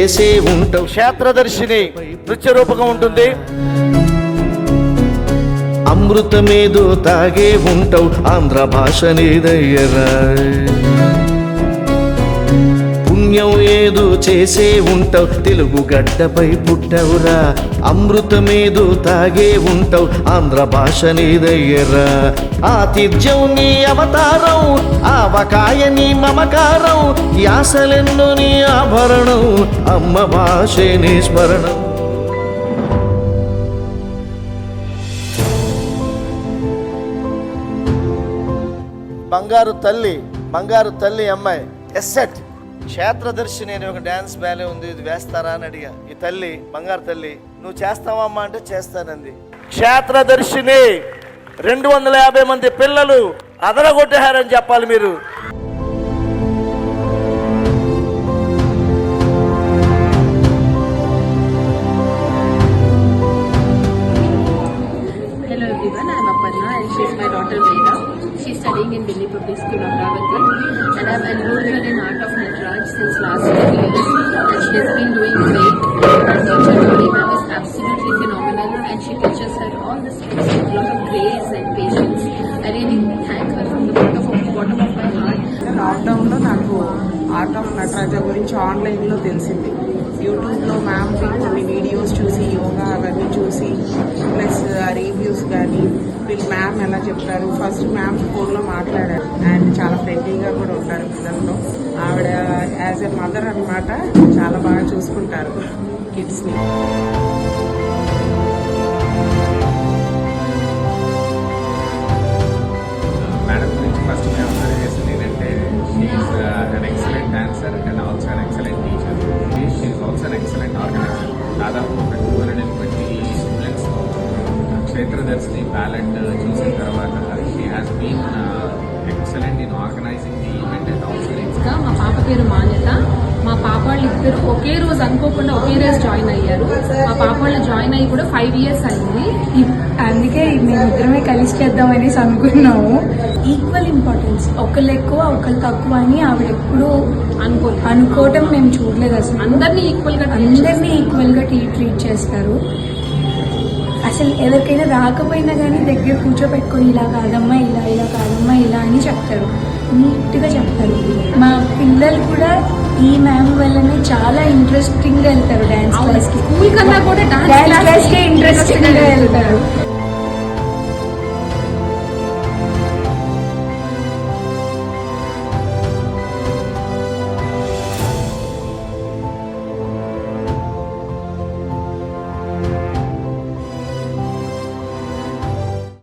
చేసే ఉంటావు. క్షేత్రదర్శిని నృత్య రూపకం ఉంటుంది. అమృతమేదో తాగే ఉంటావు, ఆంధ్ర భాష నీదయ్యరా. పుణ్యం ఏదో చేసే ఉంటావు, తెలుగు గడ్డపై పుట్టవురా. అమృతమేదో తాగే ఉంటావు, ఆంధ్ర భాష నీదయ్యరా. ఆతిథ్యం నీ అవతారం, ఆవకాయ నీ మమకారం, యాసలెన్నో నీ ఆభరణం, అమ్మ భాషే నీ స్మరణం. బంగారు తల్లి అమ్మాయి ఎస్సెట్ క్షేత్రదర్శిని అనే ఒక డ్యాన్స్ బ్యాలే ఉంది, ఇది వేస్తారా అని అడిగా. ఈ తల్లి బంగారు తల్లి నువ్వు చేస్తావా అమ్మా అంటే చేస్తానంది. క్షేత్రదర్శిని 250 మంది పిల్లలు అదరగొట్టేహారని చెప్పాలి మీరు. Hello everyone, I am Aparna and she is my daughter Veena. She is studying in Delhi Public School, Amravati, and I have enrolled her in Art of Nataraj since last 2 years, and she has been doing great. Her teacher Gauri ma'am is absolutely phenomenal, and she teaches her all the steps with a lot of grace and patience. I really thank her from the bottom of my heart. లాక్డౌన్లో నాకు art of Nataraja గురించి ఆన్లైన్లో తెలిసింది. యూట్యూబ్లో ma'am కొన్ని videos చూసి, యోగా అవన్నీ చూసి, ప్లస్ రివ్యూస్ కానీ వీళ్ళు మ్యామ్ ఎలా చెప్తారు. ఫస్ట్ మ్యామ్ ఫోన్లో మాట్లాడారు అండ్ చాలా ఫ్రెండ్లీగా కూడా ఉంటారు పిల్లలతో. ఆవిడ యాజ్ ఎ మదర్ అన్నమాట, చాలా బాగా చూసుకుంటారు కిడ్స్ని. మేడం గురించి ఫస్ట్ మేము అబ్జర్వ్ చేసింది ఏంటంటే she is an excellent dancer and also an excellent teacher. She is also an excellent organiser. దాదాపు ఒక 220 స్టూడెంట్స్తో క్షేత్రదర్శిని బ్యాలెట్ చూసిన తర్వాత she has been excellent in organising the event and also. మా పాప పేరు మాన్యత. మా పాప వాళ్ళు ఇద్దరు ఒకే రోజు అనుకోకుండా ఒకే రోజు జాయిన్ అయ్యారు. మా పాప వాళ్ళు జాయిన్ అయ్యి కూడా 5 years అయింది. అందుకే మేము ఇద్దరమే కలిసి చేద్దాం అనేసి అనుకున్నాము. ఈక్వల్ ఇంపార్టెన్స్, ఒకళ్ళు ఎక్కువ ఒకళ్ళు తక్కువ అని ఆవిడ ఎప్పుడు అనుకోవటం మేము చూడలేదు. అసలు అందరినీ ఈక్వల్ గా ట్రీట్ చేస్తారు. అసలు ఎవరికైనా రాకపోయినా కానీ దగ్గర కూర్చోబెట్టుకొని ఇలా కాదమ్మా ఇలా కాదమ్మా ఇలా అని చెప్తారు, నీట్గా చెప్తారు. మా పిల్లలు కూడా ఈ మ్యామ్ వల్లనే చాలా ఇంట్రెస్టింగ్ గా వెళ్తారు డాన్స్ క్లాస్ కి. స్కూల్ కన్నా కూడా డాన్స్ క్లాస్ కి ఇంట్రెస్టింగ్ గా వెళ్తారు.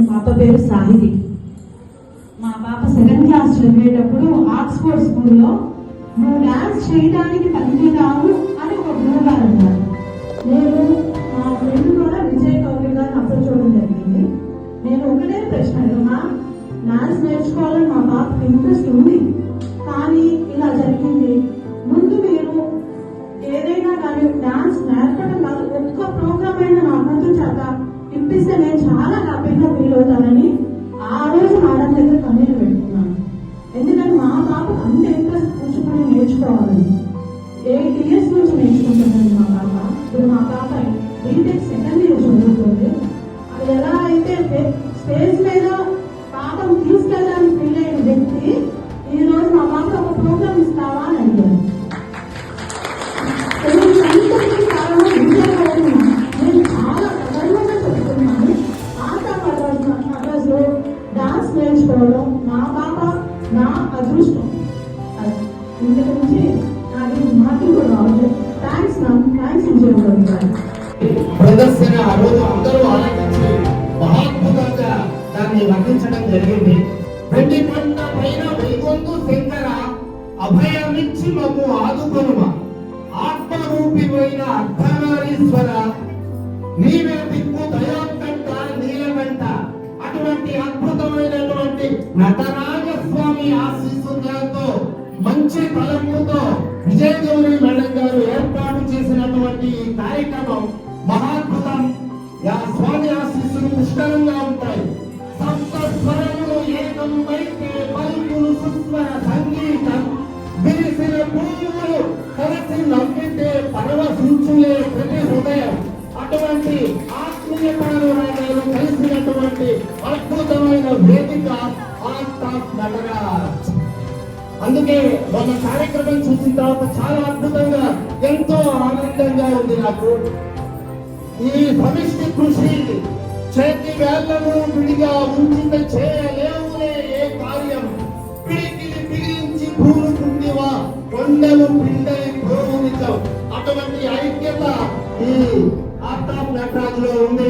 పాప పేరు సాహితి. మా పాప 2th క్లాస్ చదివేటప్పుడు ఆక్స్ఫోర్డ్ స్కూల్లో నువ్వు డాన్స్ చేయడానికి పనికిరావు అని ఒక గురువు గారు అన్నారు. నేను మా ఫ్రెండ్ కూడా విజయ్ కౌరి గారిని అప్రోచ్ చేయడం జరిగింది. నేను ఒకటే ప్రశ్న అడిగా, డాన్స్ నేర్చుకోవాలని మా పాపకి ఇంట్రెస్ట్ ఉంది, కానీ ఇలా జరిగింది. ముందు మీరు ఏదైనా కానీ డాన్స్ నేర్పడం కాదు, ఒక్క ప్రోగ్రామ్ అయినా నా కూతురు చేత ఇప్పిస్తే నేను చాలా హ్యాపీగా ఫీల్ అవుతానని ఆ రోజు మేడం దగ్గర కన్నీళ్ళు పెట్టుకున్నాను. ఎందుకంటే మా పాపకు అంత ఇంట్రెస్ట్ కూర్చుని నేర్చుకోవాలని 8 years నుంచి నేర్చుకుంటున్నాను మా పాప. ఇప్పుడు మా పాప బీటెక్ 2nd year చదువుతుంది. అది ఎలా అయితే స్టేజ్ మీద పాపను తీసుకెళ్ళడానికి ఫీల్ అయిన వ్యక్తి ఈ రోజు మా పాప ఒక ప్రోగ్రామ్ ఇస్తావా అని అడిగారు. నేను చాలా గర్వంగా చెప్తున్నాను, ఆటలో డాన్స్ నేర్చుకోవడం మా పాప నా అదృష్టం. ఇంతకు నుంచి నాకు మాటలు కూడా రావట్లేదు. థ్యాంక్స్ మ్యామ్, థ్యాంక్స్ విజయవాడ గారు. ప్రదర్శన ఆ రోజు అందరూ ఆలోచించి మహాద్భుతంగా దాన్ని వర్ణించడం జరిగింది. వెండి పంట పైన వెలుగొందు శంకర అభయమిచ్చి మమ్ము ఆదుకొనుమా, ఆత్మరూపిమైన అర్ధనారీశ్వర నీవే దిక్కు దయోత్కంట నీలకంట. అటువంటి అద్భుతమైనటువంటి నటరాజ స్వామి ఆశీస్సులతో మంచి తలంపుతో విజయ గౌరి మేడం గారు ఏర్పాటు చేసినటువంటి ఈ కార్యక్రమం మహాద్భుతం. స్వామి ఆశీస్సులు పుష్కలంగా ఉంటాయి. సప్త స్వరములు ఏకం వైతే పలుకులు సుస్వర సంగీతం, విరిసిన పువ్వులు కలిసి నవ్వితే పరవశించులే ప్రతి హృదయం. అటువంటి ఆత్మీయపరమైన కలిసినటువంటి అద్భుతమైన వేదిక ఆర్ట్ ఆఫ్ నటరాజ్. అందుకే మన కార్యక్రమం చూసిన తర్వాత చాలా అద్భుతంగా, ఎంతో ఆనందంగా ఉంది నాకు. ఈ సమిష్టి కృషి చేతి వేళ్లను విడిగా ఉంచిత చేయలేవులే ఏ కార్యం. పిడికిని బిగించి పూనుకుంటివా కొండలు పిండలి ప్రోనితం. అటువంటి ఐక్యత ఈ ఆర్ట్ ఆఫ్ నటరాజ్ లో ఉంది.